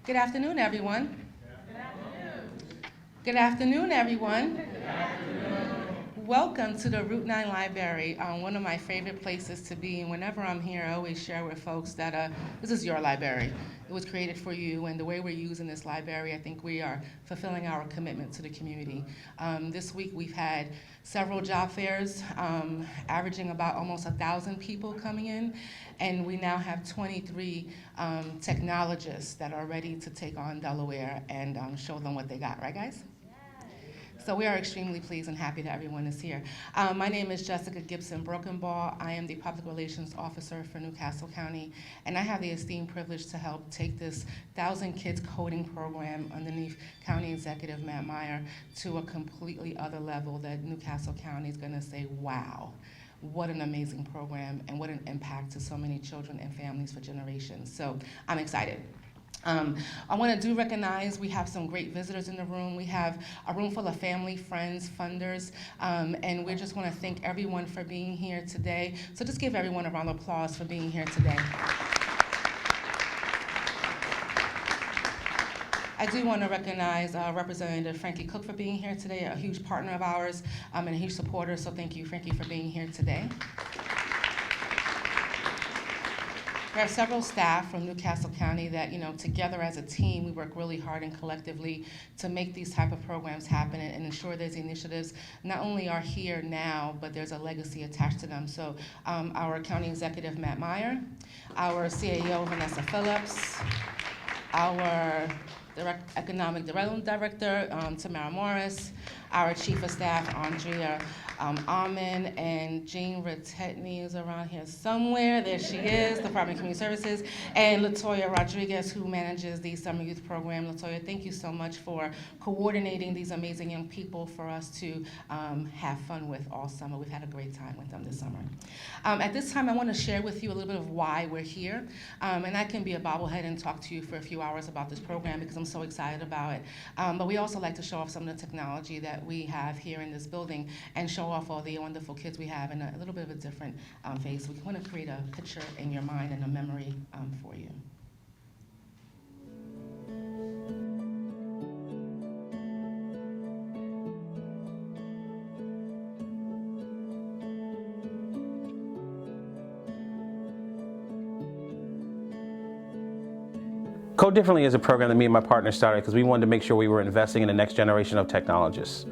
Good afternoon, everyone. Good afternoon, everyone. Welcome to the Route 9 Library, one of my favorite places to be. And whenever I'm here, I always share with folks that this is your library. It was created for you, and the way we're using this library, I think we are fulfilling our commitment to the community. This week we've had several job fairs, averaging about almost 1,000 people coming in, and we now have 23 technologists that are ready to take on Delaware and show them what they got, right guys? So we are extremely pleased and happy that everyone is here. My name is Jessica Gibson Brokenbaugh. I am the Public Relations Officer for Newcastle County, and I have the esteemed privilege to help take this 1,000 Kids Coding program underneath County Executive Matt Meyer to a completely other level that Newcastle County is gonna say, wow. What an amazing program and what an impact to so many children and families for generations. So I'm excited. I want to recognize we have some great visitors in the room. We have a room full of family, friends, funders, and we just want to thank everyone for being here today. So just give everyone a round of applause for being here today. I do want to recognize Representative Frankie Cook for being here today, a huge partner of ours and a huge supporter, so thank you, Frankie, for being here today. We have several staff from Newcastle County that, together as a team, we work really hard and collectively to make these type of programs happen and ensure these initiatives not only are here now, but there's a legacy attached to them. So our County Executive, Matt Meyer, our CAO, Vanessa Phillips, our Economic Development Director, Tamara Morris, our Chief of Staff, Andrea Amen, and Jean Ratetny is around here somewhere. There she is, Department of Community Services, and Latoya Rodriguez, who manages the Summer Youth Program. Latoya, thank you so much for coordinating these amazing young people for us to have fun with all summer. We've had a great time with them this summer. At this time, I want to share with you a little bit of why we're here, and I can be a bobblehead and talk to you for a few hours about this program because I'm so excited about it. But we also like to show off some of the technology that we have here in this building and show off all the wonderful kids we have in a little bit of a different phase. We want to create a picture in your mind and a memory for you. Code Differently is a program that me and my partner started because we wanted to make sure we were investing in the next generation of technologists.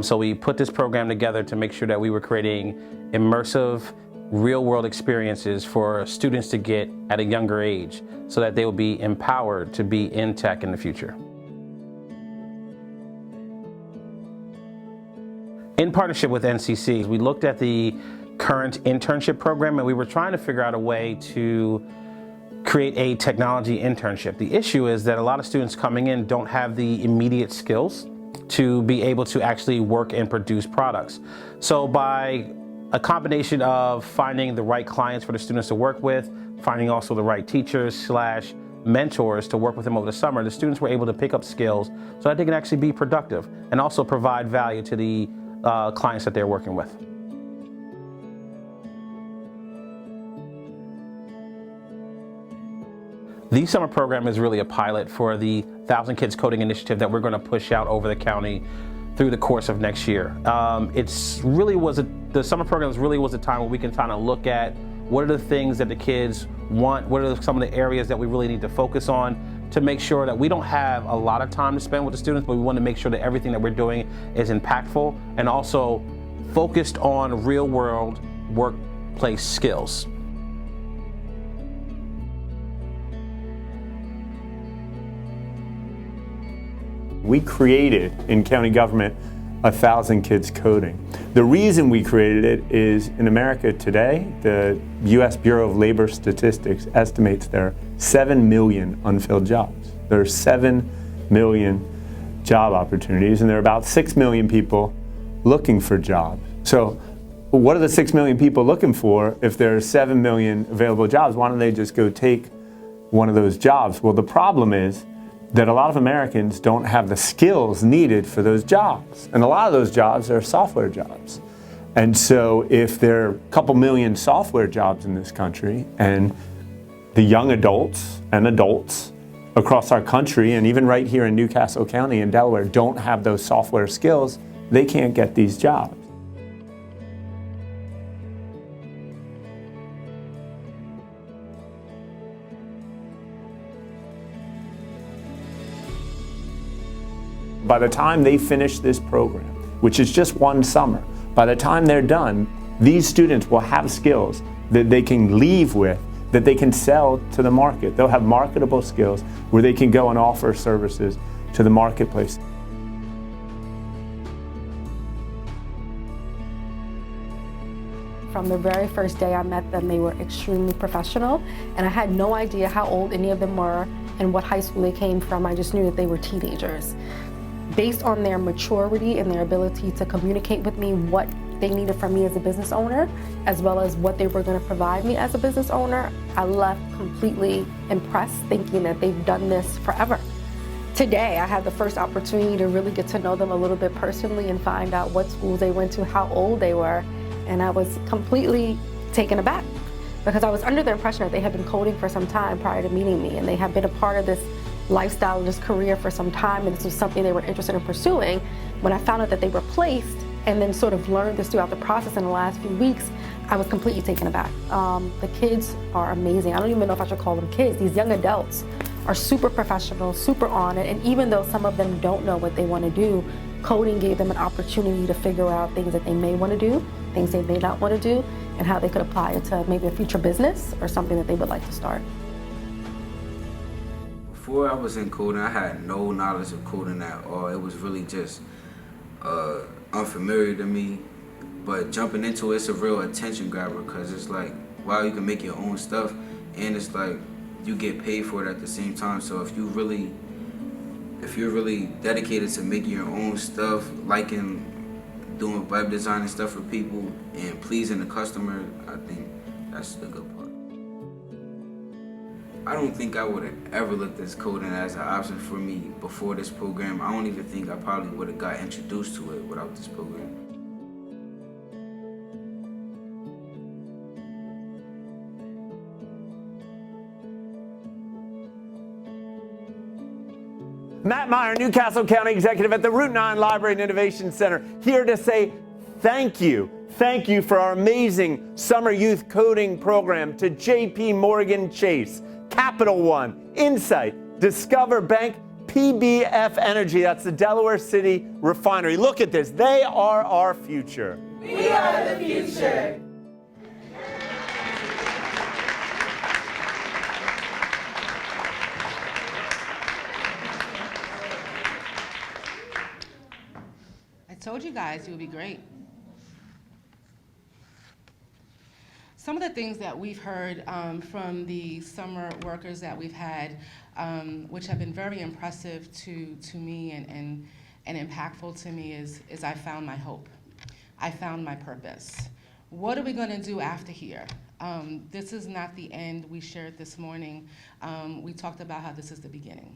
So we put this program together to make sure that we were creating immersive, real-world experiences for students to get at a younger age so that they will be empowered to be in tech in the future. In partnership with NCC, we looked at the current internship program and we were trying to figure out a way to create a technology internship. The issue is that a lot of students coming in don't have the immediate skills to be able to actually work and produce products. So by a combination of finding the right clients for the students to work with, finding also the right teachers / mentors to work with them over the summer, the students were able to pick up skills so that they can actually be productive and also provide value to the clients that they're working with. The summer program is really a pilot for the 1,000 Kids Coding Initiative that we're going to push out over the county through the course of next year. The summer program really was a time where we can kind of look at what are the things that the kids want, what are some of the areas that we really need to focus on to make sure that we don't have a lot of time to spend with the students, but we want to make sure that everything that we're doing is impactful and also focused on real-world workplace skills. We created in county government 1,000 Kids Coding. The reason we created it is in America today, the U.S. Bureau of Labor Statistics estimates there are 7 million unfilled jobs. There are 7 million job opportunities and there are about 6 million people looking for jobs. So what are the 6 million people looking for if there are 7 million available jobs? Why don't they just go take one of those jobs? Well, the problem is that a lot of Americans don't have the skills needed for those jobs. And a lot of those jobs are software jobs. And so if there are a couple million software jobs in this country and the young adults and adults across our country, and even right here in Newcastle County in Delaware, don't have those software skills, they can't get these jobs. By the time they finish this program, which is just one summer, by the time they're done, these students will have skills that they can leave with, that they can sell to the market. They'll have marketable skills where they can go and offer services to the marketplace. From the very first day I met them, they were extremely professional, and I had no idea how old any of them were and what high school they came from. I just knew that they were teenagers. Based on their maturity and their ability to communicate with me what they needed from me as a business owner, as well as what they were going to provide me as a business owner, I left completely impressed, thinking that they've done this forever. Today, I had the first opportunity to really get to know them a little bit personally and find out what schools they went to, how old they were, and I was completely taken aback because I was under the impression that they had been coding for some time prior to meeting me, and they had been a part of this lifestyle, this career for some time, and this was something they were interested in pursuing. When I found out that they were placed and then sort of learned this throughout the process in the last few weeks, I was completely taken aback. The kids are amazing. I don't even know if I should call them kids. These young adults are super professional, super on it, and even though some of them don't know what they want to do, coding gave them an opportunity to figure out things that they may want to do, things they may not want to do, and how they could apply it to maybe a future business or something that they would like to start. Before I was in coding, I had no knowledge of coding at all. It was really just unfamiliar to me. But jumping into it's a real attention grabber because it's like, wow, you can make your own stuff, and it's like you get paid for it at the same time. So if you're really dedicated to making your own stuff, liking doing web design and stuff for people, and pleasing the customer, I think that's the good part. I don't think I would have ever looked at coding as an option for me before this program. I don't even think I probably would have got introduced to it without this program. Matt Meyer, Newcastle County Executive at the Route 9 Library and Innovation Center, here to say thank you. Thank you for our amazing summer youth coding program to JP Morgan Chase, Capital One, Insight, Discover Bank, PBF Energy, that's the Delaware City Refinery. Look at this, they are our future. We are the future. I told you guys it would be great. Some of the things that we've heard from the summer workers that we've had, which have been very impressive to me and impactful to me is I found my hope. I found my purpose. What are we going to do after here? This is not the end. We shared this morning. We talked about how this is the beginning.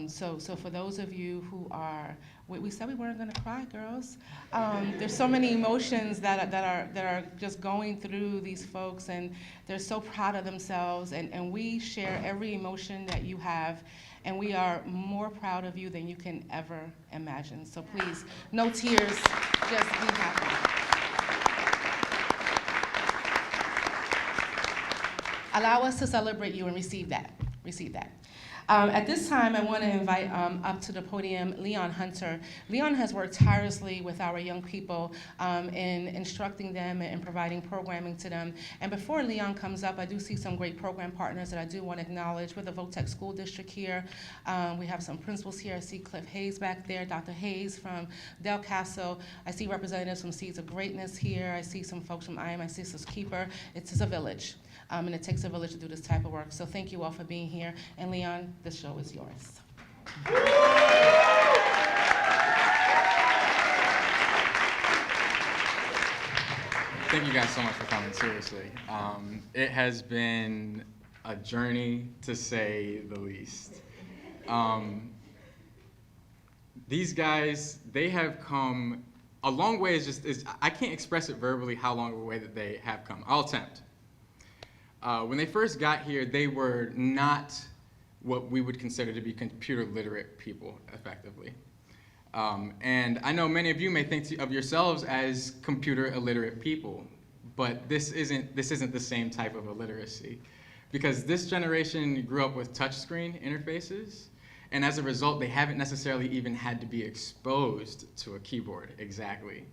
So for those of you who are, we said we weren't going to cry, girls. There's so many emotions that are just going through these folks, and they're so proud of themselves. And we share every emotion that you have, and we are more proud of you than you can ever imagine. So please, no tears, just be happy. Allow us to celebrate you and receive that. Receive that. At this time, I want to invite up to the podium Leon Hunter. Leon has worked tirelessly with our young people in instructing them and providing programming to them. And before Leon comes up, I do see some great program partners that I do want to acknowledge. We're the Votech School District here. We have some principals here. I see Cliff Hayes back there, Dr. Hayes from Del Caso. I see representatives from Seeds of Greatness here. I see some folks from I Am My Sister's Keeper. It's a village. And it takes a village to do this type of work. So thank you all for being here. And Leon, the show is yours. Thank you guys so much for coming, seriously. It has been a journey, to say the least. These guys, they have come a long way. I can't express it verbally how long of a way that they have come. I'll attempt. When they first got here, they were not what we would consider to be computer literate people, effectively. And I know many of you may think of yourselves as computer illiterate people, but this isn't the same type of illiteracy, because this generation grew up with touchscreen interfaces, and as a result, they haven't necessarily even had to be exposed to a keyboard exactly.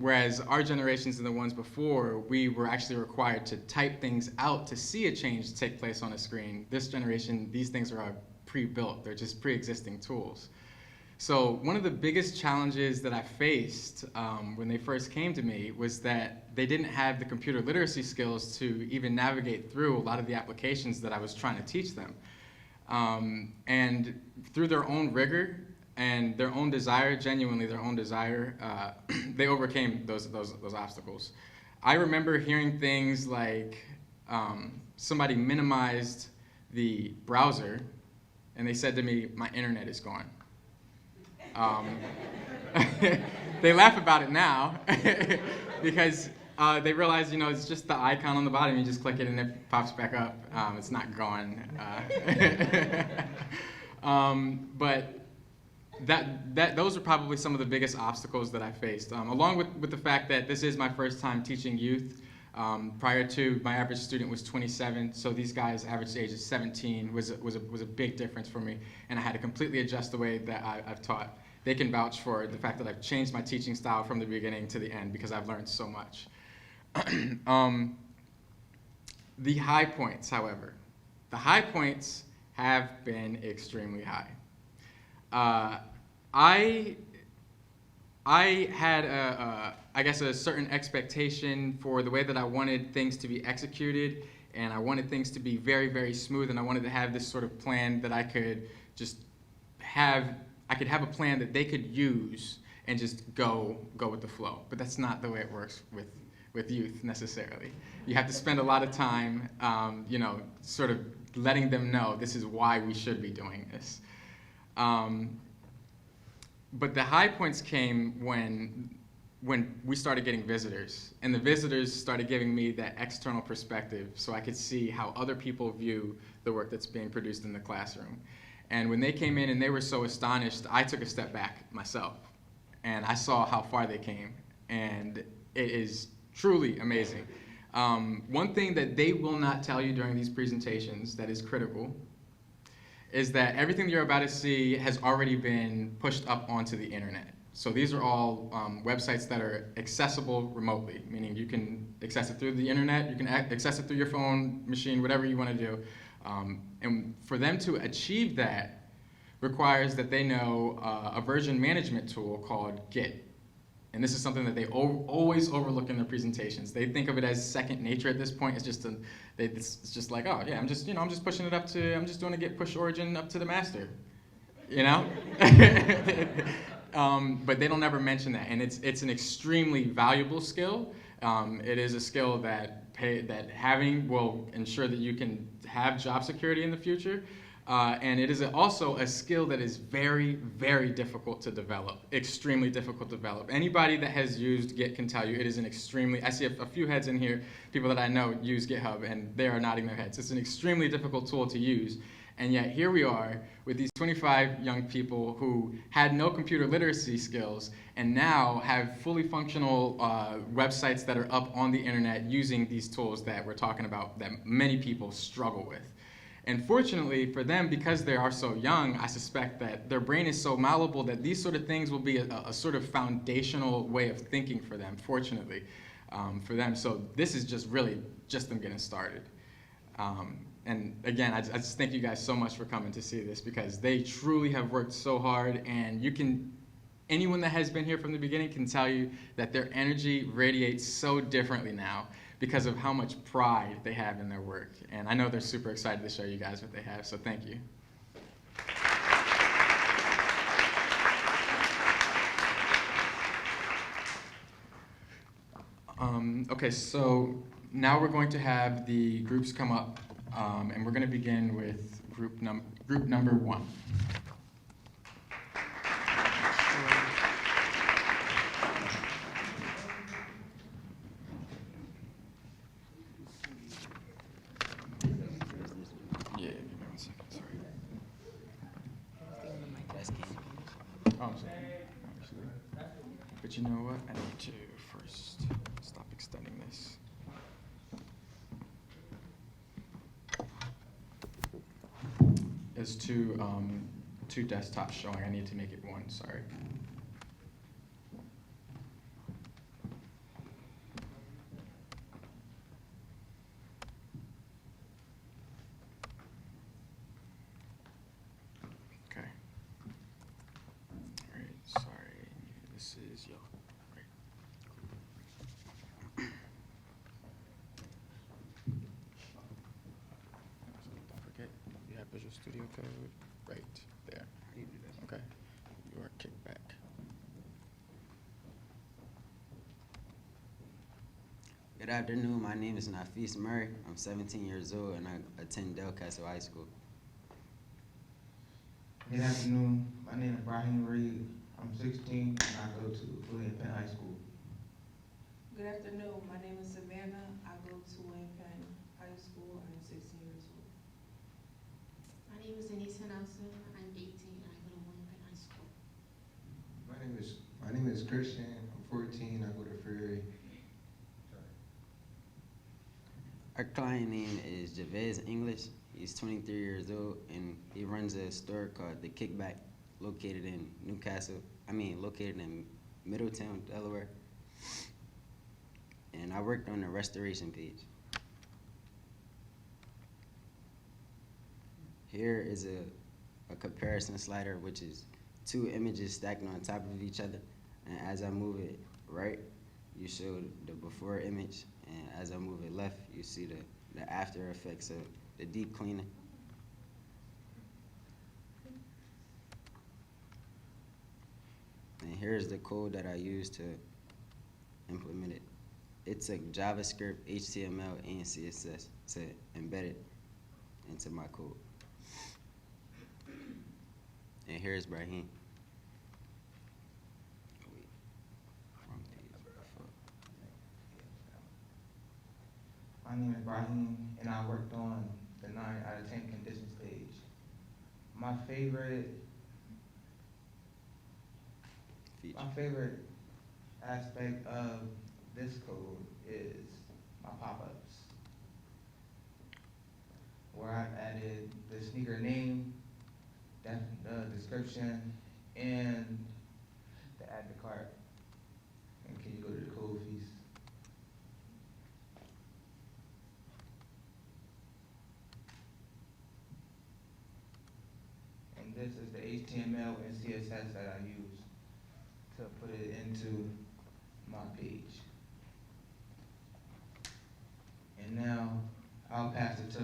Whereas our generations and the ones before, we were actually required to type things out to see a change take place on a screen. This generation, these things are pre-built. They're just pre-existing tools. So one of the biggest challenges that I faced when they first came to me was that they didn't have the computer literacy skills to even navigate through a lot of the applications that I was trying to teach them. And through their own rigor and their own desire, genuinely their own desire, they overcame those obstacles. I remember hearing things like somebody minimized the browser and they said to me, "My internet is gone." They laugh about it now because they realize, it's just the icon on the bottom. You just click it and it pops back up. It's not gone. But those are probably some of the biggest obstacles that I faced, along with the fact that this is my first time teaching youth. Prior to, my average student was 27, so these guys' average age is 17 was a big difference for me, and I had to completely adjust the way that I've taught. They can vouch for the fact that I've changed my teaching style from the beginning to the end because I've learned so much. The high points, however, the high points have been extremely high. I had I guess a certain expectation for the way that I wanted things to be executed, and I wanted things to be very, very smooth, and I wanted to have this sort of plan that I could just have. I could have a plan that they could use and just go with the flow. But that's not the way it works with youth necessarily. You have to spend a lot of time, sort of letting them know this is why we should be doing this. But the high points came when we started getting visitors, and the visitors started giving me that external perspective so I could see how other people view the work that's being produced in the classroom. And when they came in and they were so astonished, I took a step back myself, and I saw how far they came, and it is truly amazing. One thing that they will not tell you during these presentations that is critical is that everything you're about to see has already been pushed up onto the internet. So these are all websites that are accessible remotely, meaning you can access it through the internet, you can access it through your phone, machine, whatever you want to do. And for them to achieve that requires that they know a version management tool called Git. And this is something that they always overlook in their presentations. They think of it as second nature at this point. It's just it's just like, oh yeah, I'm just pushing it up to, I'm just doing a Git push origin up to the master, But they don't ever mention that, and it's an extremely valuable skill. It is a skill that having will ensure that you can have job security in the future. And it is also a skill that is very, very difficult to develop, extremely difficult to develop. Anybody that has used Git can tell you it is an extremely, I see a few heads in here, people that I know use GitHub, and they are nodding their heads. It's an extremely difficult tool to use. And yet here we are with these 25 young people who had no computer literacy skills and now have fully functional websites that are up on the internet using these tools that we're talking about that many people struggle with. And fortunately for them, because they are so young, I suspect that their brain is so malleable that these sort of things will be a sort of foundational way of thinking for them, fortunately, for them. So this is just really just them getting started. And again, I just thank you guys so much for coming to see this, because they truly have worked so hard, and anyone that has been here from the beginning can tell you that their energy radiates so differently now because of how much pride they have in their work. And I know they're super excited to show you guys what they have, so thank you. Okay, so now we're going to have the groups come up, and we're going to begin with group number 1. Yeah, give me 1 second. Sorry. actually. But you know what? I need to first stop extending this. There's two desktops showing. I need to make it one, sorry. Okay. All right, sorry. This is your, right. Don't forget, you have Visual Studio Code right there. Okay, your kickback. Good afternoon, my name is Nafis Murray. I'm 17 years old and I attend Del Castle High School. Good afternoon, my name is Brahim Reed. I'm 16 and I go to William Penn High School. Good afternoon, my name is Savannah. I go to William Penn High School. I'm 16 years old. My name is Anissa Nelson. I'm 18 and I go to William Penn High School. My name is Christian. I'm 14. I go to Ferry. Our client name is Javez English. He's 23 years old and he runs a store called The Kickback, located in located in Middletown, Delaware. And I worked on the restoration page. Here is a comparison slider, which is two images stacked on top of each other. And as I move it right, you show the before image. And as I move it left, you see the after effects of the deep cleaning. And here's the code that I use to implement it. It's a JavaScript, HTML, and CSS to embed it into my code. And here's Brahim. My name is Brahim and I worked on the 9 out of 10 conditions page. My favorite aspect of this code is my pop-ups, where I've added the sneaker name, the description, and the add to cart. And can you go to the code piece? And this is the HTML and CSS that I use to put it into my page. And now I'll pass it to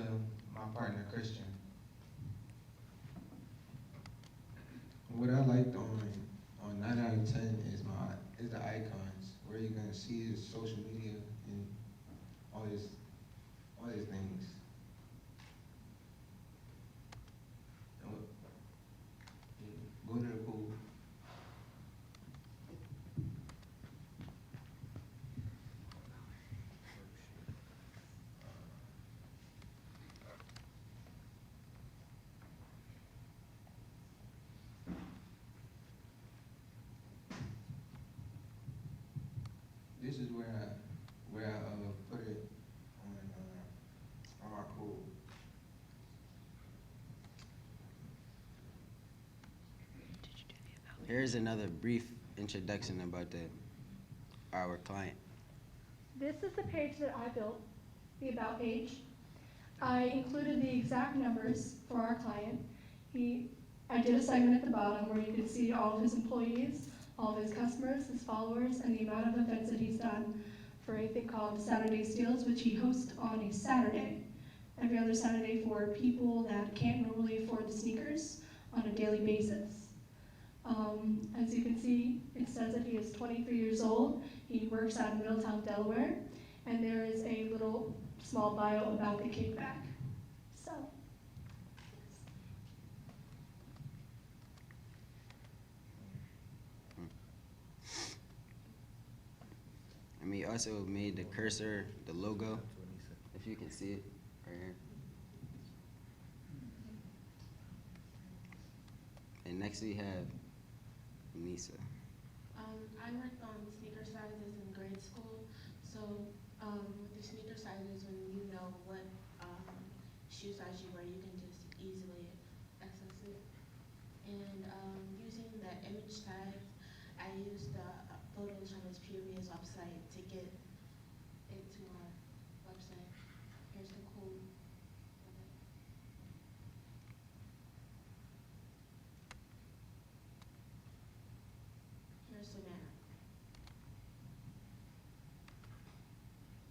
my partner, Christian. What I liked on 9 out of 10 is the icons, where you're gonna see his social media and all his things. Go to the pool. This is where I put it on my code. Here's another brief introduction about our client. This is the page that I built, the About page. I included the exact numbers for our client. I did a segment at the bottom where you could see all of his employees, all of his customers, his followers, and the amount of events that he's done for a thing called Saturday Steals, which he hosts on a Saturday, every other Saturday for people that can't normally afford the sneakers on a daily basis. As you can see, it says that he is 23 years old. He works out of Middletown, Delaware, and there is a little small bio about the kickback. So, And we also made the cursor, the logo, if you can see it right here. And next we have Nisa. I worked on sneaker sizes in grade school. So with the sneaker sizes, when you know what shoe size you wear, you can just easily access it. And using the image tags, I used the photos from his previous website to get it to our website. Here's the code. Here's Savannah.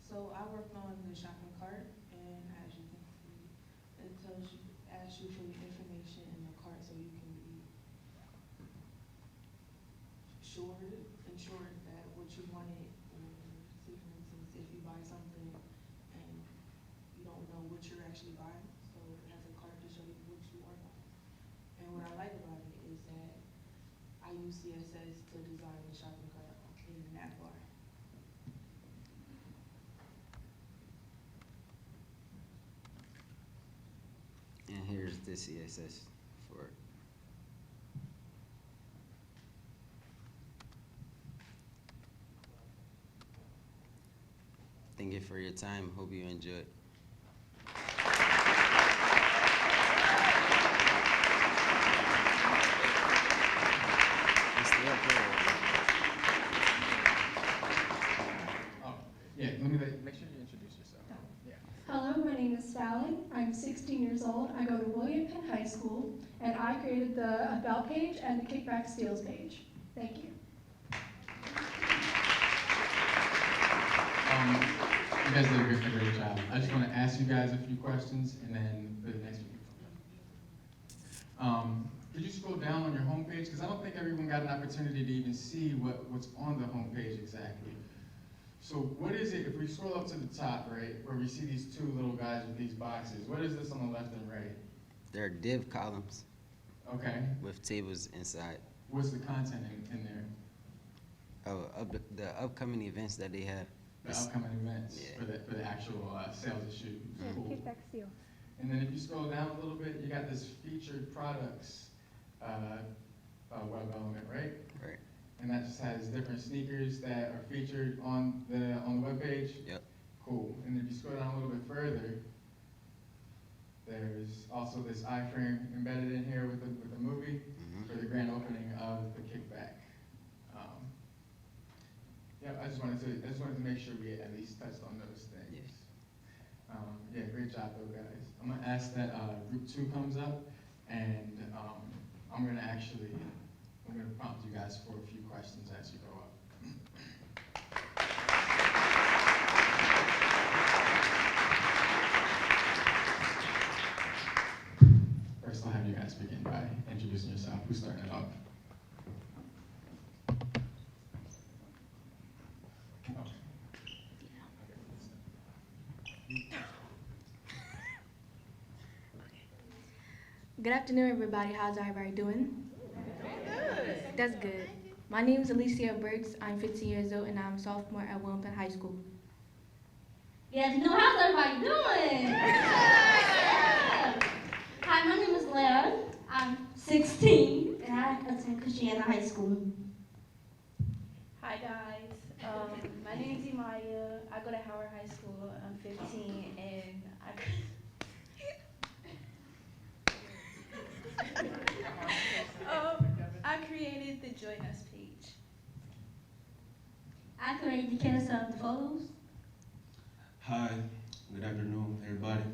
So I worked on the shopping cart, and as you can see, it tells you, asks you for your information in the cart so you can be ensured that what you wanted, say for instance, if you buy something and you don't know what you're actually buying, so it has a cart to show you what you are buying. And what I like about it is that I use CSS to design the shopping cart in Nav Bar. And here's the CSS for it. Thank you for your time. Hope you enjoyed. Yeah, let me make sure you introduce yourself. Yeah. Hello, my name is Sally. I'm 16 years old. I go to William Penn High School, and I created the About page and the Kickback Steals page. Thank you. You guys did a great job. I just want to ask you guys a few questions, and then for the next few. Could you scroll down on your homepage? Because I don't think everyone got an opportunity to even see what's on the homepage exactly. So what is it, if we scroll up to the top, right, where we see these two little guys with these boxes, what is this on the left and right? There are div columns. Okay. With tables inside. What's the content in there? The upcoming events that they have. The upcoming events, yeah, for the actual sales of shoes. Cool. Kickback Steal. And then if you scroll down a little bit, you got this featured products web element, right? Right. And that just has different sneakers that are featured on the web page. Yep. Cool. And if you scroll down a little bit further, there's also this iframe embedded in here with the movie for the grand opening of the Kickback. Yeah, I just wanted to make sure we at least touched on those things. Yes. Yeah, great job though, guys. I'm gonna ask that group 2 comes up, and I'm gonna prompt you guys for a few questions as you go up. First, I'll have you guys begin by introducing yourself. Who's starting it off? Good afternoon, everybody. How's everybody doing? Good. That's good. My name is Alicia Burks. I'm 15 years old, and I'm a sophomore at William Penn High School. Good afternoon. How's everybody doing? Yeah. Hi, my name is Leah. I'm 16, and I attend Christiana High School. Hi, guys. My name is Imaya. I go to Howard High School. I'm 15, and I created the Join Us page. I created the carousel of the photos. Hi, good afternoon, everybody.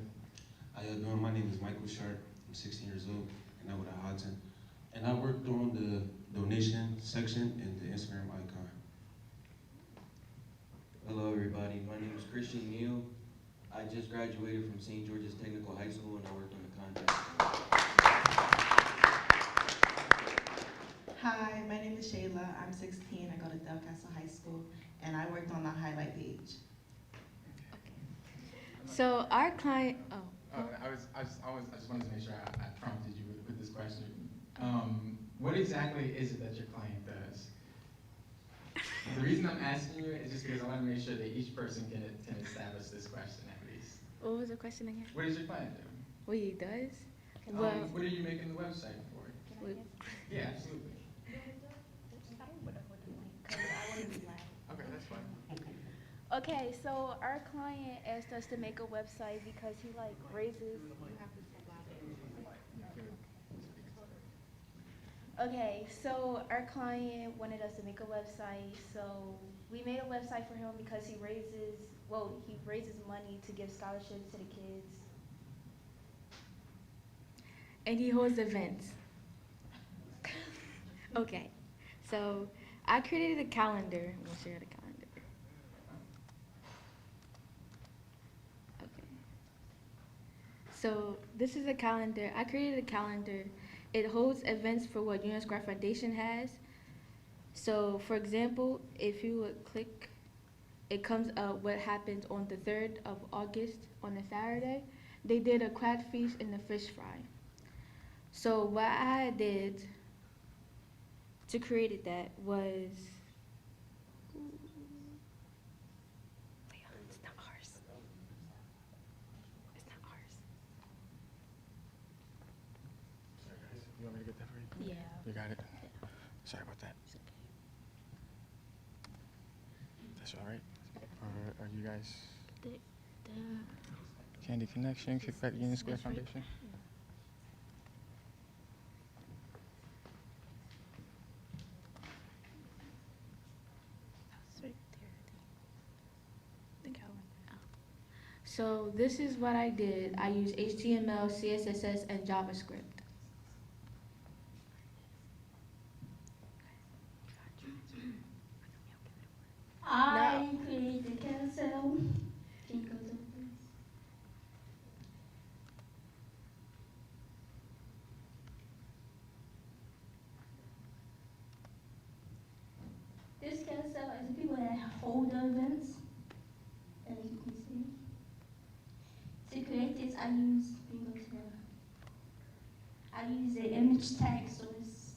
How y'all doing? My name is Michael Sharp. I'm 16 years old, and I go to Houghton. And I worked on the donation section and the Instagram icon. Hello, everybody. My name is Christian Neal. I just graduated from St. George's Technical High School, and I worked on the content. Hi, my name is Shayla. I'm 16. I go to Delcastle High School, and I worked on the highlight page. So our client, I just wanted to make sure I prompted you with this question. What exactly is it that your client does? The reason I'm asking you is just because I want to make sure that each person can establish this question at least. what was the question again? What does your client do? What he does? What are you making the website for? Yeah, absolutely. Okay, so our client asked us to make a website because he like raises. Okay, so our client wanted us to make a website, so we made a website for him because he raises money to give scholarships to the kids. And he holds events. Okay, so I created a calendar. We'll share the calendar. Okay. So this is a calendar. I created a calendar. It holds events for what Union Square Foundation has. So for example, if you would click, it comes up what happened on the 3rd of August on a Saturday. They did a crab feast and a fish fry. So what I did to create that was, it's not ours. It's not ours. Sorry guys, you want me to get that for you? Yeah. You got it? Sorry about that. That's all right? Or are you guys? Candy Connection, Kickback Union Square Foundation? So this is what I did. I used HTML, CSS, and JavaScript. I created the carousel. Can you go to it, please? This carousel is the people that hold the events, as you can see. To create this, I use the image tag, so it's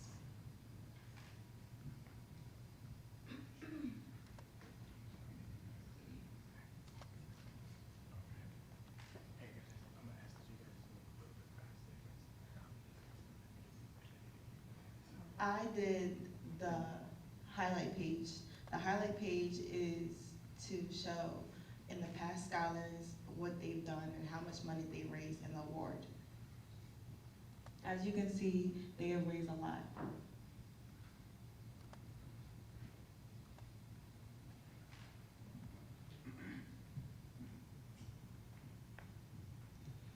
I did the highlight page. The highlight page is to show in the past scholars what they've done and how much money they raised in the award. As you can see, they have raised a lot.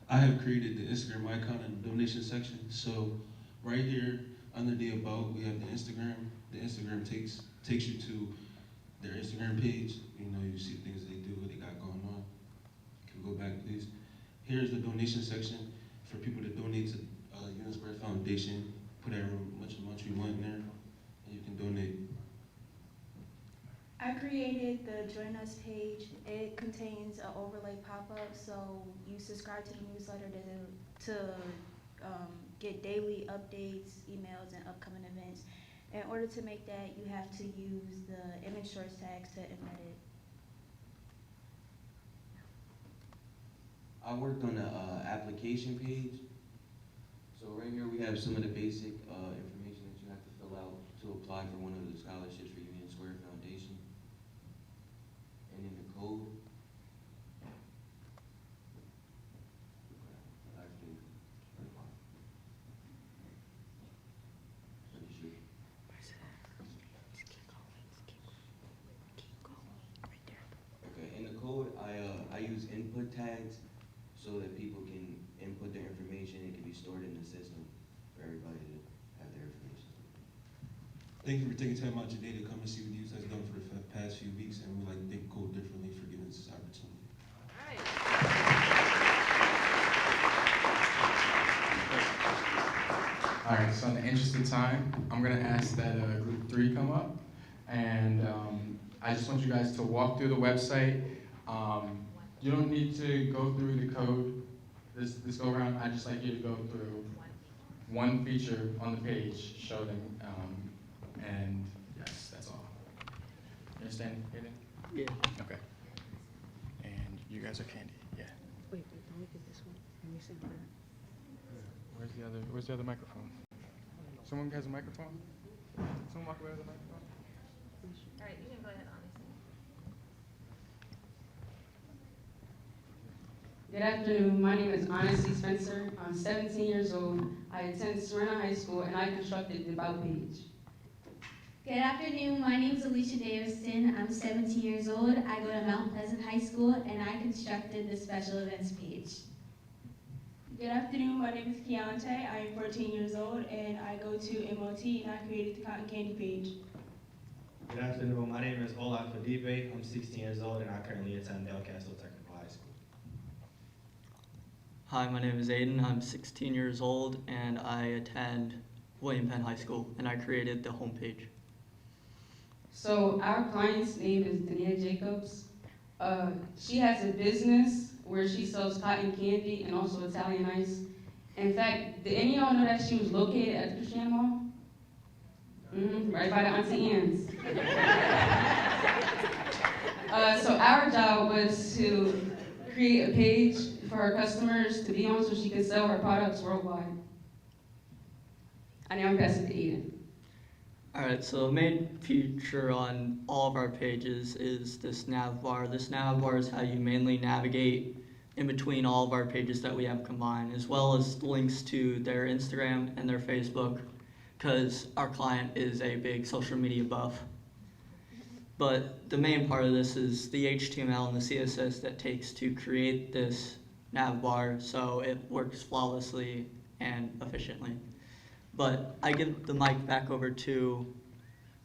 I have created the Instagram icon in the donation section. So right here under the about, we have the Instagram. The Instagram takes you to their Instagram page. You know, you see things they do, what they got going on. Can we go back, please? Here's the donation section for people to donate to Union Square Foundation. Put however much you want in there, and you can donate. I created the Join Us page. It contains an overlay pop-up, so you subscribe to the newsletter to get daily updates, emails, and upcoming events. In order to make that, you have to use the image source tags to embed it. I worked on the application page. So right here we have some of the basic information that you have to fill out to apply for one of the scholarships for Union Square Foundation. And in the code, actually, pretty sure. Okay, in the code, I use input tags so that people can input their information. It can be stored in the system for everybody to have their information. Thank you for taking time out your day to come and see what you guys done for the past few weeks, and we'd like to thank Code differently for giving us this opportunity. All right, so in the interest of time, I'm gonna ask that group 3 come up. And I just want you guys to walk through the website. You don't need to go through the code this go around. I'd just like you to go through one feature on the page, show them, and yes, that's all. You understand, Hayden? Yeah. Okay. And you guys are Candy, yeah. Wait, don't we get this one? Let me send that. Where's the other microphone? Someone has a microphone? Someone walk away with a microphone? All right, you can go ahead, honestly. Good afternoon. My name is Honesty Spencer. I'm 17 years old. I attend Smyrna High School, and I constructed the About page. Good afternoon. My name is Alicia Davison. I'm 17 years old. I go to Mount Pleasant High School, and I constructed the special events page. Good afternoon. My name is Keontae. I am 14 years old, and I go to MOT, and I created the cotton candy page. Good afternoon. My name is Ola Fadipe. I'm 16 years old, and I currently attend Del Castro Technical High School. Hi, my name is Aiden. I'm 16 years old, and I attend William Penn High School, and I created the homepage. So our client's name is Dania Jacobs. She has a business where she sells cotton candy and also Italian ice. In fact, did any of y'all know that she was located at the Christian Mall? Right by the Auntie Anne's. So our job was to create a page for her customers to be on so she could sell her products worldwide. I now I'm passing to Eden. Alright, so the main feature on all of our pages is this Nav Bar. This Nav Bar is how you mainly navigate in between all of our pages that we have combined, as well as links to their Instagram and their Facebook, because our client is a big social media buff. But the main part of this is the HTML and the CSS that takes to create this Nav Bar so it works flawlessly and efficiently. But I give the mic back over to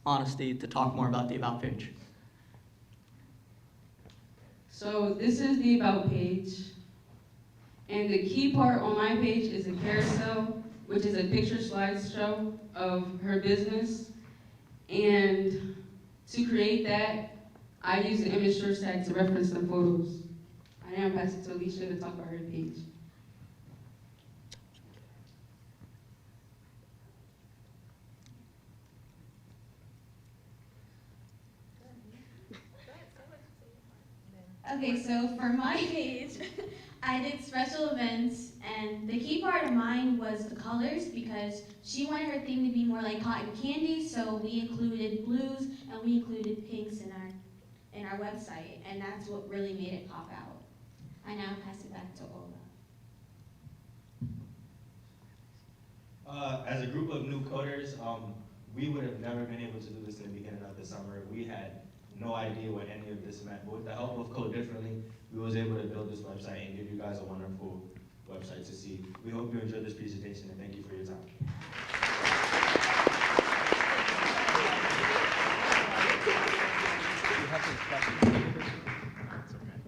Honesty to talk more about the About page. So this is the About page. And the key part on my page is a carousel, which is a picture slideshow of her business. And to create that, I use the image source tag to reference the photos. I now pass it to Alicia to talk about her page. Okay, so for my page, I did special events, and the key part of mine was the colors because she wanted her theme to be more like cotton candy, so we included blues and we included pinks in our website, and that's what really made it pop out. I now pass it back to Ola. As a group of new coders, we would have never been able to do this in the beginning of the summer. We had no idea what any of this meant, but with the help of Code Differently, we was able to build this website and give you guys a wonderful website to see. We hope you enjoyed this presentation, and thank you for your time.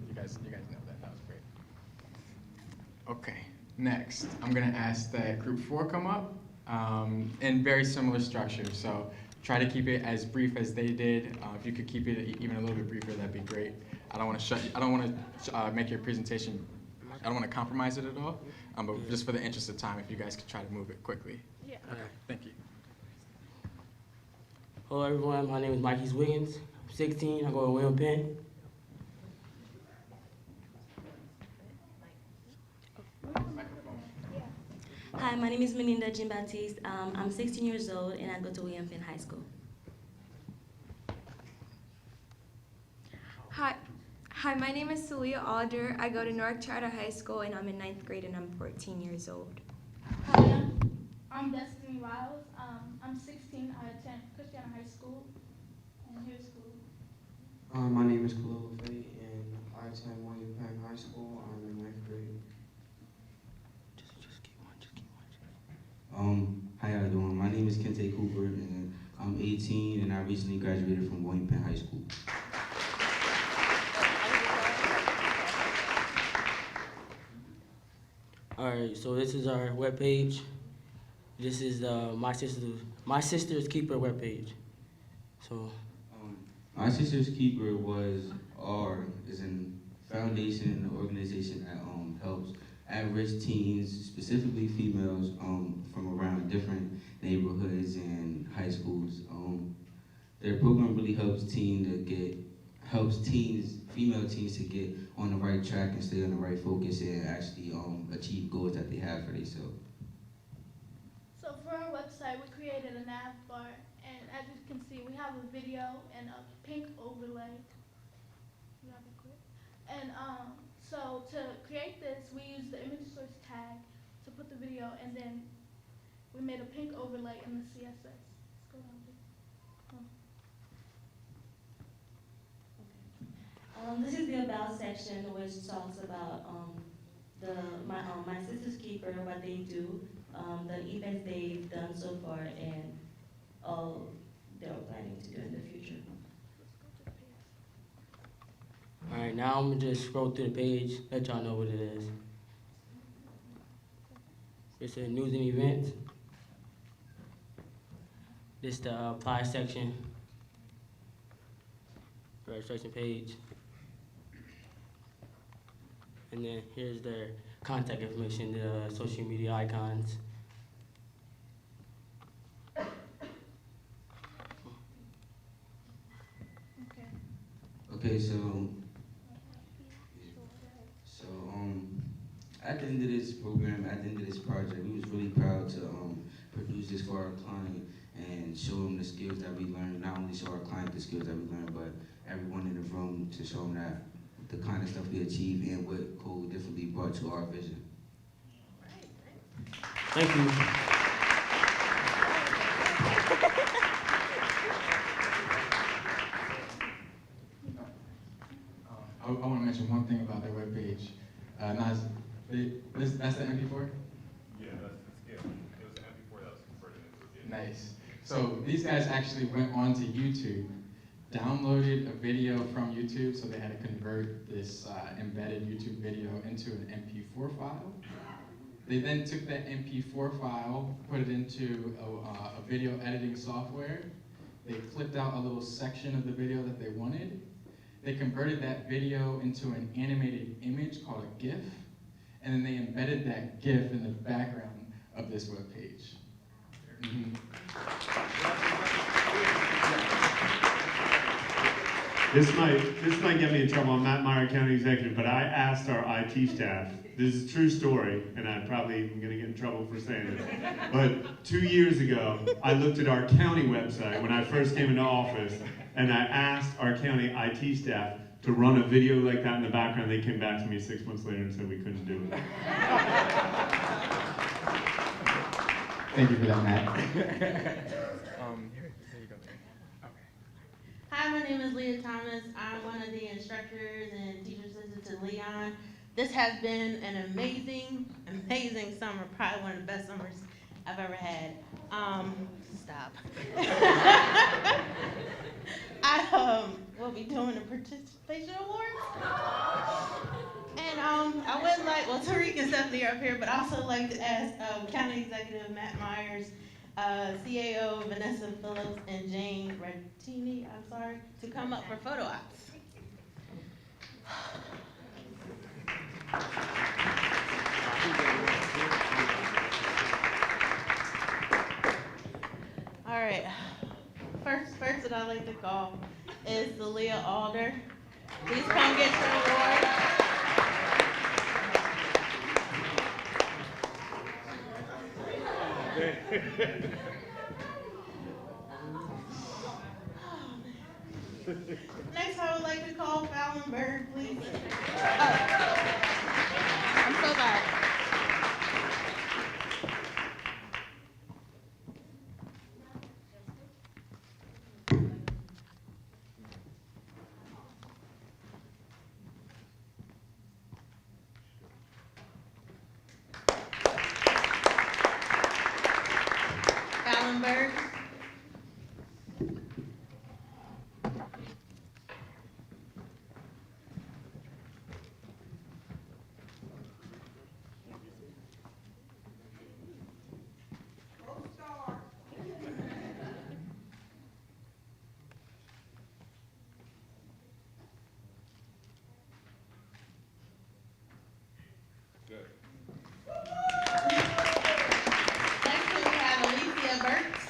You guys know that. That was great. Okay, next, I'm gonna ask that group 4 come up in very similar structure. So try to keep it as brief as they did. If you could keep it even a little bit briefer, that'd be great. I don't want to make your presentation. I don't want to compromise it at all. But just for the interest of time, if you guys could try to move it quickly. Yeah. Okay. Thank you. Hello everyone, my name is Mikey Wiggins. I'm 16, I go to William Penn. Hi, my name is Melinda Jean Baptiste. I'm 16 years old and I go to William Penn High School. Hi, my name is Celia Alder. I go to Newark Charter High School and I'm in 9th grade and I'm 14 years old. Hi, I'm Destiny Riles. I'm 16. I attend Christiana High School and here's school. My name is Khalil Faye and I attend William Penn High School. I'm in 9th grade. How y'all doing? My name is Kente Cooper and I'm 18 and I recently graduated from William Penn High School. Alright, so this is our webpage. This is my sister's keeper webpage. So My Sister's Keeper is a foundation organization that helps at-risk teens, specifically females, from around different neighborhoods and high schools. Their program really helps female teens to get on the right track and stay on the right focus and actually achieve goals that they have for themselves. So for our website, we created a Nav Bar, and as you can see, we have a video and a pink overlay. And So to create this, we used the image source tag to put the video, and then we made a pink overlay in the CSS. Let's go down there. This is the about section, which talks about my sister's keeper, what they do, the events they've done so far, and all they're planning to do in the future. All right, now I'm gonna just scroll through the page, let y'all know what it is. It's a news and events. This the apply section, registration page. And then here's their contact information, the social media icons. Okay, so at the end of this program, at the end of this project, we was really proud to produce this for our client and show them the skills that we learned. Not only show our client the skills that we learned, but everyone in the room to show them that the kind of stuff we achieved and what Code differently brought to our vision. Thank you. I want to mention one thing about their webpage. That's the MP4? Yeah, that's the scale. It was the MP4 that was converted into a video. Nice. So these guys actually went onto YouTube, downloaded a video from YouTube, so they had to convert this embedded YouTube video into an MP4 file. They then took that MP4 file, put it into a video editing software. They clipped out a little section of the video that they wanted. They converted that video into an animated image called a GIF, and then they embedded that GIF in the background of this webpage. This might get me in trouble. I'm not Meyer County Executive, but I asked our IT staff, this is a true story, and I probably am gonna get in trouble for saying this, but 2 years ago, I looked at our county website when I first came into office, and I asked our county IT staff to run a video like that in the background. They came back to me 6 months later and said we couldn't do it. Thank you for that, Matt. Hi, my name is Leah Thomas. I'm one of the instructors and teacher assistant to Leon. This has been an amazing, amazing summer. Probably one of the best summers I've ever had. Stop. I will be doing a participation award. And I would like, well, Tariq and Stephanie are up here, but I also like to ask County Executive Matt Myers, CAO Vanessa Phillips, and Jane Rettini, to come up for photo ops. All right, first person I'd like to call is Celia Alder. Please come get your award. Next, I would like to call Fallon Bird, please. I'm so sorry. Fallon Bird. Good. Next we have Alicia Burks.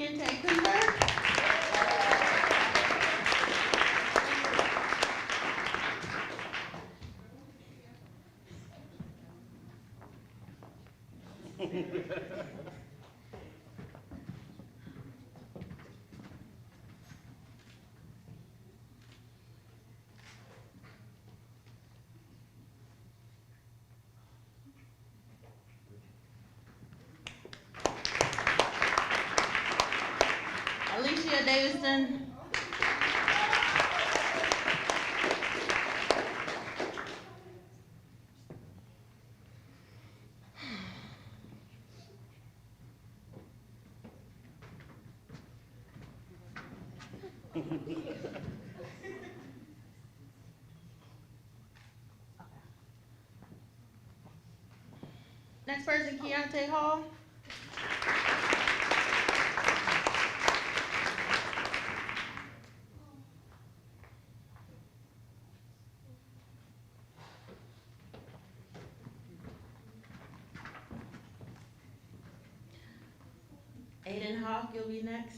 Kente Cooper. Alicia Davidson. Next person, Keontae Hall. Aiden Hawk, you'll be next.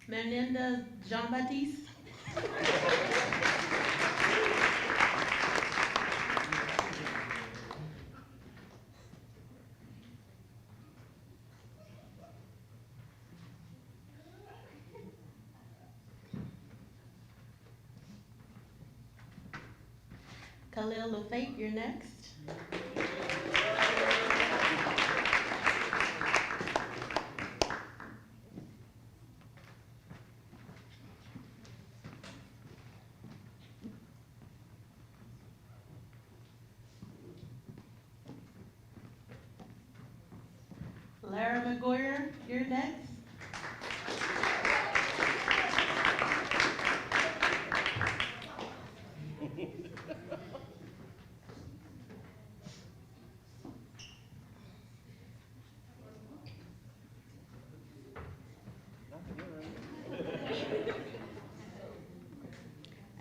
Menendez Jean-Baptiste. Khalil Lafayette, you're next. Lara McGuire, you're next.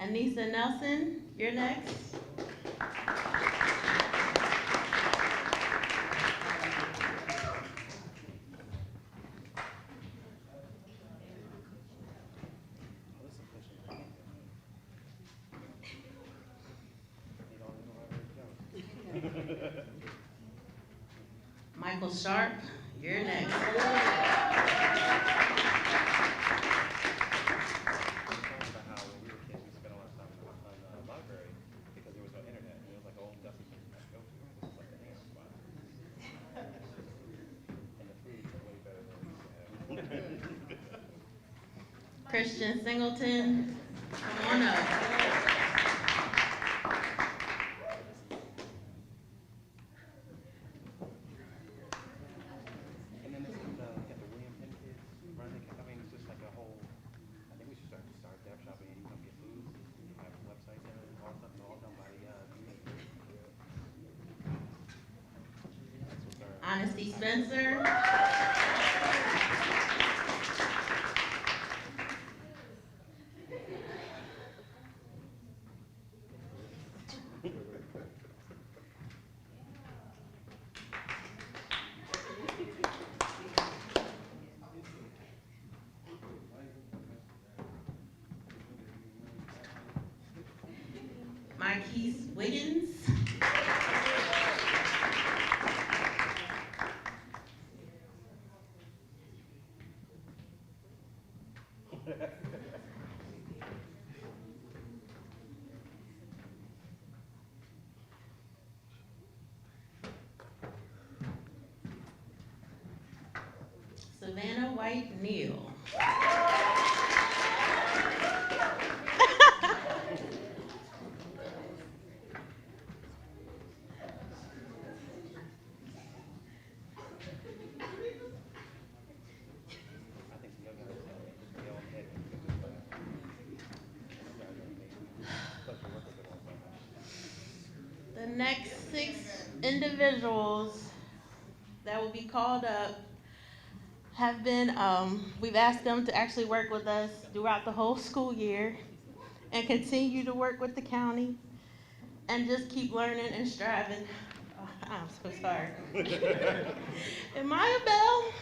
Anissa Nelson, you're next. Michael Sharp, you're next. Christian Singleton, come on up. And then this is the William Penn kids running. I mean, it's just like a whole. I think we should start that shopping and you come get food. You have a website there, all stuff, all done by Honesty Spencer. Marquise Wiggins. Savannah White Neal. next 6 individuals that will be called up have been, we've asked them to actually work with us throughout the whole school year and continue to work with the county and just keep learning and striving. Oh, I'm so sorry. And Maya Bell.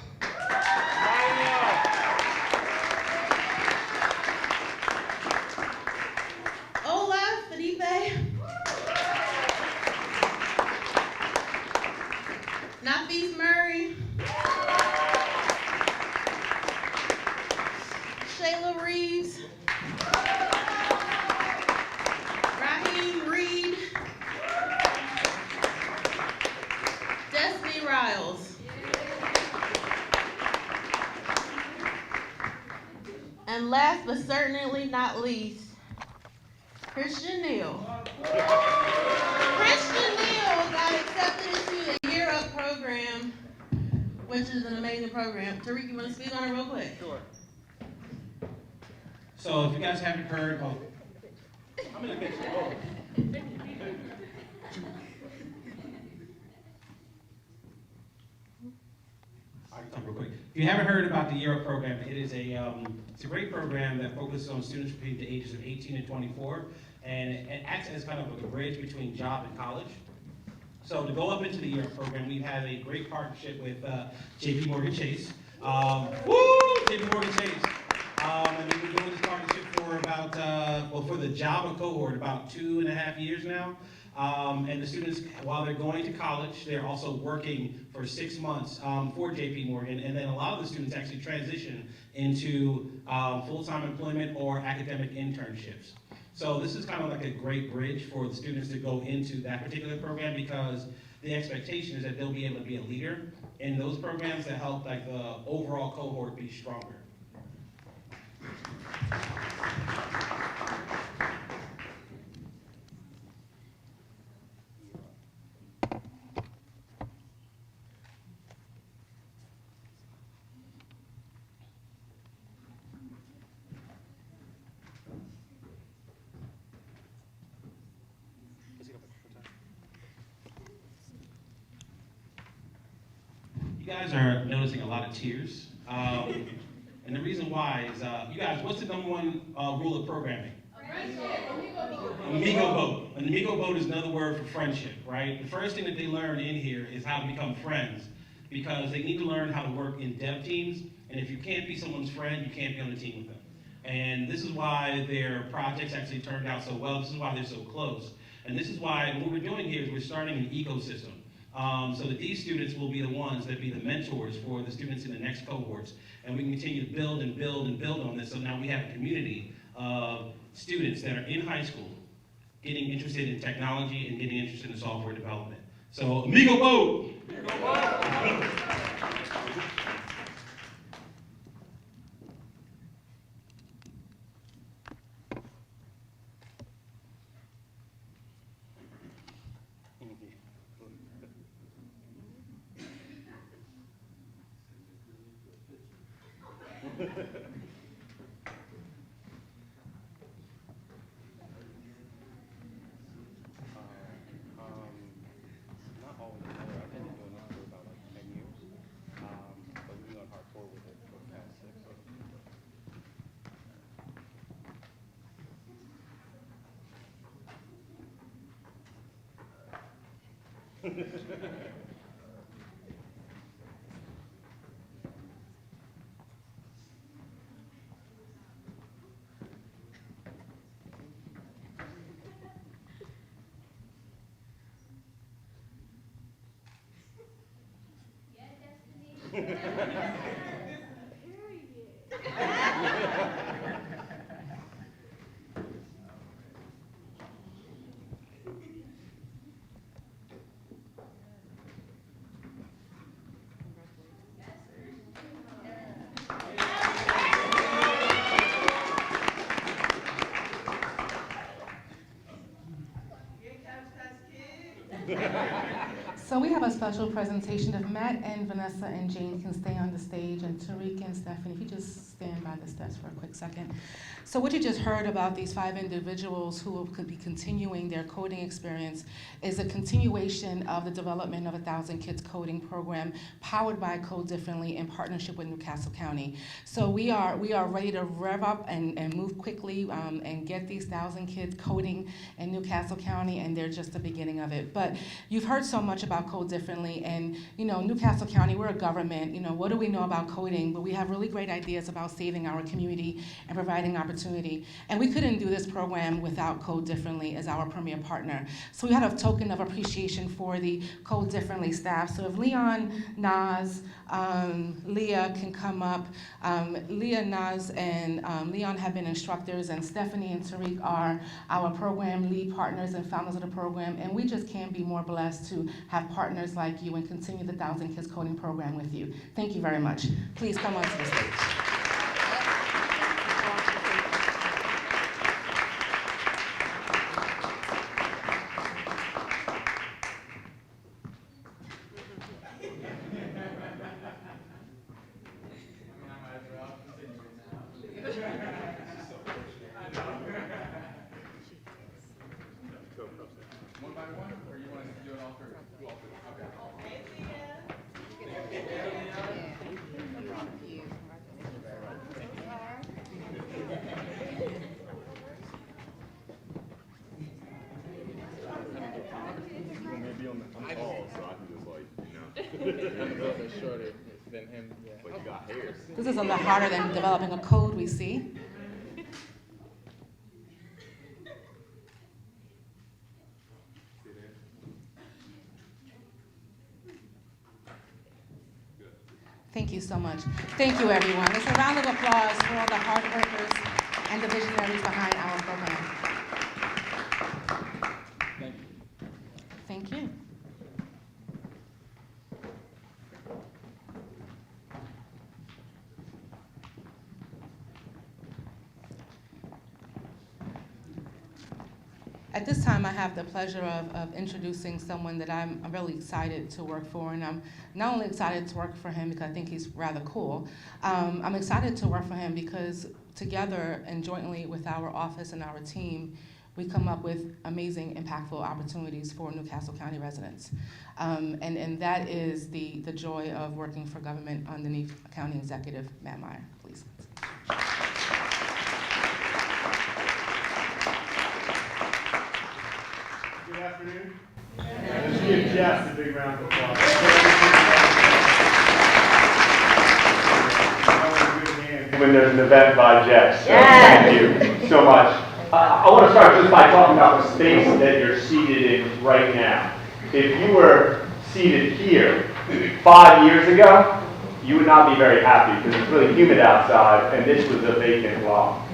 Olaf, Felipe. Nafis Murray. Shayla Reeves. Raheem Reed. Destiny Riles. And last but certainly not least, Christian Neal. Christian Neal got accepted into the Year Up program, which is an amazing program. Tariq, you want to speak on it real quick? Sure. So if you guys haven't heard, I'm in the picture. Oh. I can talk real quick. If you haven't heard about the Year Up program, it is it's a great program that focuses on students between the ages of 18 and 24, and it acts as kind of like a bridge between job and college. So to go up into the Year Up program, we've had a great partnership with JP Morgan Chase. JP Morgan Chase. And we've been doing this partnership for about, for the Java cohort, about 2.5 years now. And the students, while they're going to college, they're also working for 6 months for JP Morgan. And then a lot of the students actually transition into full-time employment or academic internships. So this is kind of like a great bridge for the students to go into that particular program, because the expectation is that they'll be able to be a leader in those programs that help like the overall cohort be stronger. You guys are noticing a lot of tears. And the reason why is, you guys, what's the #1 rule of programming? Amigo vote. An amigo vote is another word for friendship, right? The first thing that they learn in here is how to become friends, because they need to learn how to work in dev teams, and if you can't be someone's friend, you can't be on the team with them. And this is why their projects actually turned out so well. This is why they're so close. And this is why what we're doing here is we're starting an ecosystem. So that these students will be the ones that be the mentors for the students in the next cohorts. And we can continue to build and build and build on this. So now we have a community of students that are in high school getting interested in technology and getting interested in software development. So, amigo vote! Not all of them. I've been doing this for about like 10 years, but we've been going hardcore with it for the past 6. So we have a special presentation. If Matt and Vanessa and Jane can stay on the stage, and Tariq and Stephanie, if you just stand by the steps for a quick second. So what you just heard about these 5 individuals who could be continuing their coding experience is a continuation of the development of 1,000 Kids Coding Program powered by Code Differently in partnership with Newcastle County. So we are ready to rev up and move quickly and get these 1,000 kids coding in Newcastle County, and they're just the beginning of it. But you've heard so much about Code Differently, and Newcastle County, we're a government. What do we know about coding? But we have really great ideas about saving our community and providing opportunity. And we couldn't do this program without Code Differently as our premier partner. So we had a token of appreciation for the Code Differently staff. So if Leon, Naz, Leah can come up. Leah, Naz, and Leon have been instructors, and Stephanie and Tariq are our program lead partners and founders of the program. And we just can't be more blessed to have partners like you and continue the 1,000 Kids Coding Program with you. Thank you very much. Please come on to the stage. One by one, or you want to do it all through? I'm tall, so I can just I'm a little bit shorter than him. Yeah. But you got hair. This is a lot harder than developing a code, we see. Thank you so much. Thank you, everyone. It's a round of applause for all the hard workers and the visionaries behind our program. Thank you. Thank you. At this time, I have the pleasure of introducing someone that I'm really excited to work for, and I'm not only excited to work for him because I think he's rather cool. I'm excited to work for him because together and jointly with our office and our team, we come up with amazing, impactful opportunities for Newcastle County residents. And that is the joy of working for government underneath County Executive Matt Meyer, please. Good afternoon. Let's give Jeff a big round of applause. When there's an event by Jeff, so thank you so much. I want to start just by talking about the space that you're seated in right now. If you were seated here 5 years ago, you would not be very happy because it's really humid outside, and this was a vacant lot.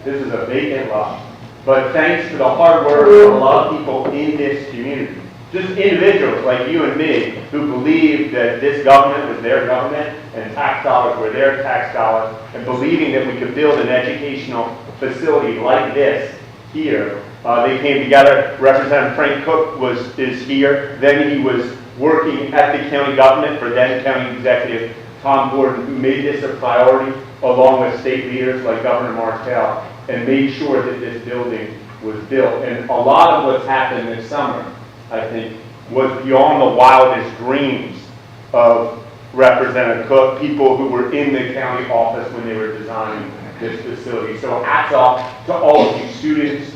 This is a vacant lot. But thanks to the hard work of a lot of people in this community, just individuals like you and me who believed that this government was their government and tax dollars were their tax dollars, and believing that we could build an educational facility like this here, they came together. Representative Frank Cook is here. Then he was working at the county government for then County Executive Tom Gordon, who made this a priority along with state leaders like Governor Martell, and made sure that this building was built. And a lot of what's happened this summer, I think, was beyond the wildest dreams of Representative Cook, people who were in the county office when they were designing this facility. So hats off to all of you students,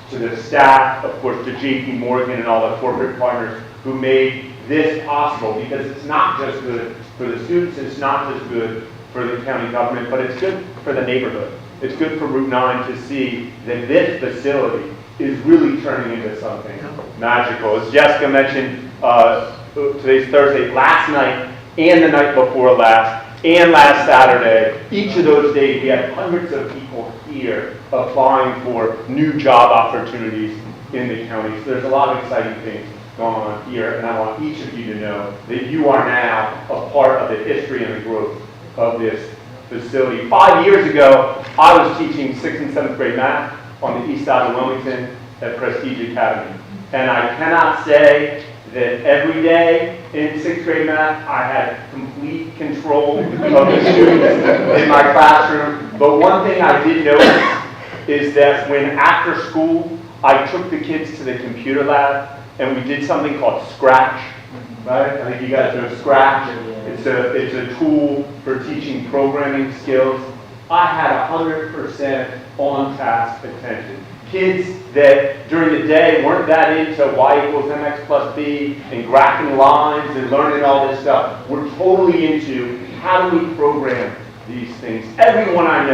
to the staff, of course to JP Morgan and all the corporate partners who made this possible, because it's not just good for the students, it's not just good for the county government, but it's good for the neighborhood. It's good for Route 9 to see that this facility is really turning into something magical. As Jessica mentioned, today's Thursday, last night and the night before last, and last Saturday, each of those days we had hundreds of people here applying for new job opportunities in the county. So there's a lot of exciting things going on here, and I want each of you to know that you are now a part of the history and the growth of this facility. 5 years ago, I was teaching 6th and 7th grade math on the east side of Wilmington at Prestige Academy. And I cannot say that every day in 6th grade math, I had complete control of the students in my classroom. But one thing I did notice is that when after school, I took the kids to the computer lab and we did something called Scratch, right? I think you guys know Scratch. It's a tool for teaching programming skills. I had 100% on-task attention. Kids that during the day weren't that into y equals mx plus b and graphing lines and learning all this stuff were totally into how do we program these things. Everyone I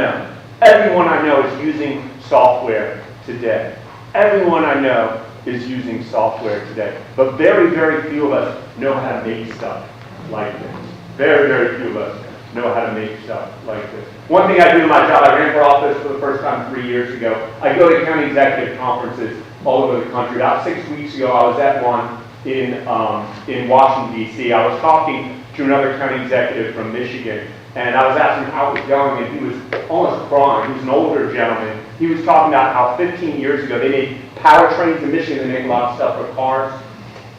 know is using software today. Everyone I know is using software today. But very, very few of us know how to make stuff like this. Very, very few of us know how to make stuff like this. One thing I do in my job, I ran for office for the first time 3 years ago. I go to county executive conferences all over the country. About 6 weeks ago, I was at one in Washington, D.C. I was talking to another county executive from Michigan, and I was asking him how it was going, and he was almost crying. He was an older gentleman. He was talking about how 15 years ago, they made powertrains in Michigan. They make a lot of stuff for cars.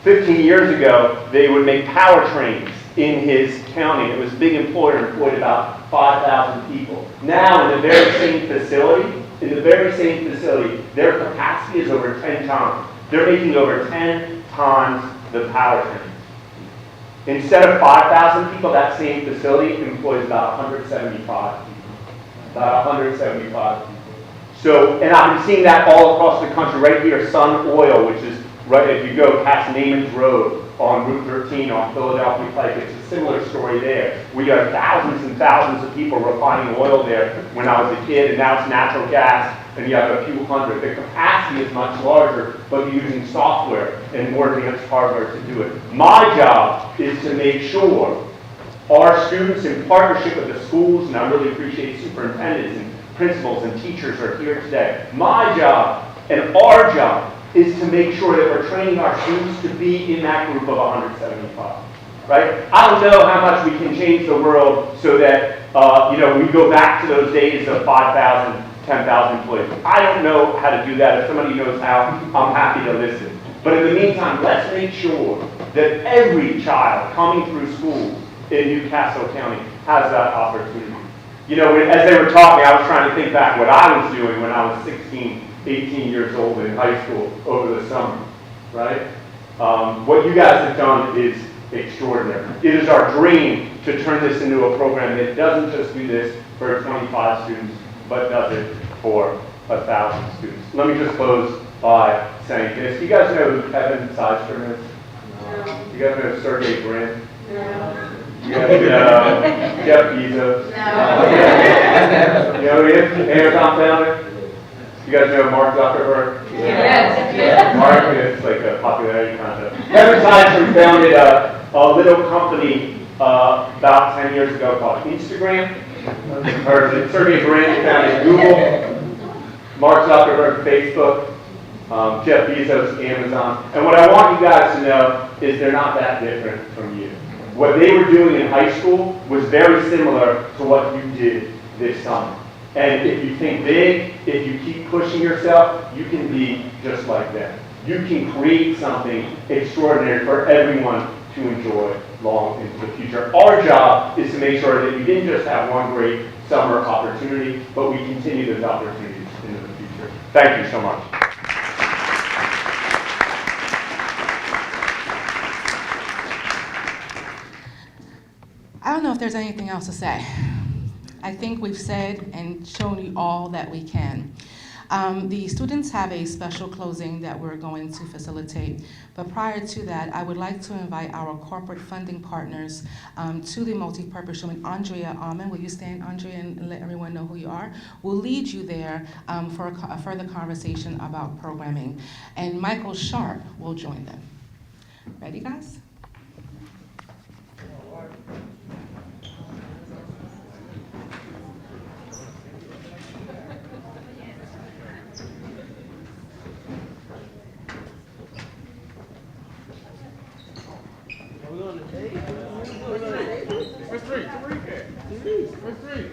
15 years ago, they would make powertrains in his county. It was a big employer, employed about 5,000 people. Now, in the very same facility, their capacity is over 10 times. They're making over 10 times the powertrains. Instead of 5,000 people, that same facility employs about 175 people. About 175 people. So, and I've been seeing that all across the country. Right here, Sun Oil, which is right if you go past Naaman's Road on Route 13 on Philadelphia Pike, it's a similar story there. We have thousands and thousands of people refining oil there when I was a kid, and now it's natural gas, and you have a few hundred. The capacity is much larger, but you're using software and more advanced hardware to do it. My job is to make sure our students, in partnership with the schools, and I really appreciate superintendents and principals and teachers are here today. My job and our job is to make sure that we're training our students to be in that group of 175, right? I don't know how much we can change the world so that, we go back to those days of 5,000, 10,000 employees. I don't know how to do that. If somebody knows how, I'm happy to listen. But in the meantime, let's make sure that every child coming through schools in Newcastle County has that opportunity. As they were talking, I was trying to think back what I was doing when I was 16, 18 years old in high school over the summer, right? What you guys have done is extraordinary. It is our dream to turn this into a program that doesn't just do this for 25 students, but does it for 1,000 students. Let me just close by saying this. You guys know who Kevin Systrom is? No. You guys know Sergey Brin? No. You guys know Jeff Bezos? No. You know who he is? Amazon founder? You guys know Mark Zuckerberg? Yes. Mark is like a popularity contest. Kevin Systrom founded a little company about 10 years ago called Instagram. Sergey Brin founded Google. Mark Zuckerberg, Facebook. Jeff Bezos, Amazon. And what I want you guys to know is they're not that different from you. What they were doing in high school was very similar to what you did this summer. And if you think big, if you keep pushing yourself, you can be just like them. You can create something extraordinary for everyone to enjoy long into the future. Our job is to make sure that you didn't just have one great summer opportunity, but we continue those opportunities into the future. Thank you so much. I don't know if there's anything else to say. I think we've said and shown you all that we can. The students have a special closing that we're going to facilitate. But prior to that, I would like to invite our corporate funding partners to the multi-purpose room. Andrea Almond, will you stand, Andrea, and let everyone know who you are? We'll lead you there for a further conversation about programming. And Michael Sharp will join them. Ready, guys? Where's three? Where's three?